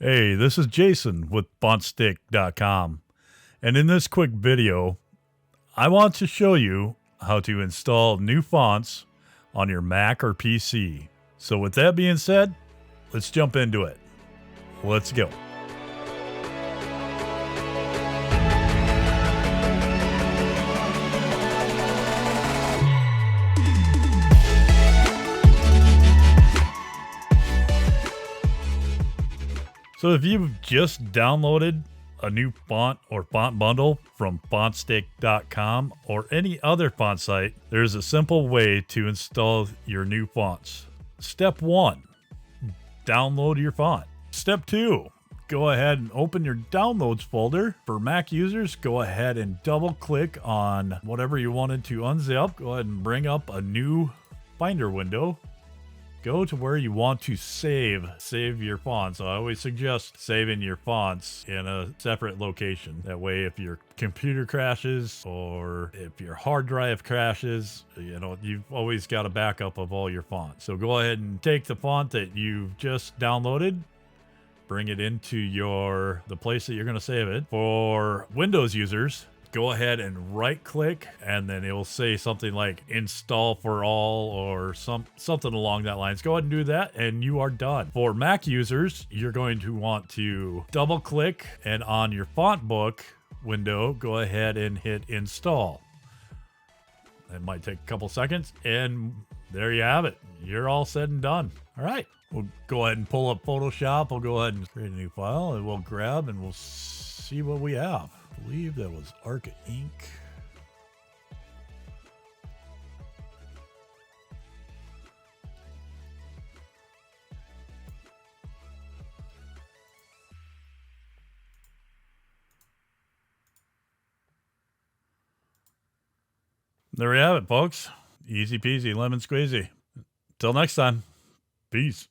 Hey, this is Jason with fontstick.com, and in this quick video, I want to show you how to install new fonts on your Mac or PC. So with that being said, let's jump into it. Let's go. So if you've just downloaded a new font or font bundle from fontstick.com or any other font site, there's a simple way to install your new fonts. Step 1, download your font. Step 2, go ahead and open your downloads folder. For Mac users, go ahead and double click on whatever you wanted to unzip. Go ahead and bring up a new Finder window. Go to where you want to save your fonts. I always suggest saving your fonts in a separate location. That way, if your computer crashes or if your hard drive crashes, you've always got a backup of all your fonts. So go ahead and take the font that you've just downloaded, bring it into the place that you're going to save it. For Windows users, go ahead and right click, and then it will say something like install for all or something along that lines. Go ahead and do that and you are done. For Mac users, you're going to want to double click, and on your font book window, go ahead and hit install. It might take a couple seconds, and there you have it. You're all said and done. All right, we'll go ahead and pull up Photoshop. We'll go ahead and create a new file, and we'll grab and we'll see what we have. I believe that was Arca Ink. There we have it, folks. Easy peasy, lemon squeezy. Till next time, peace.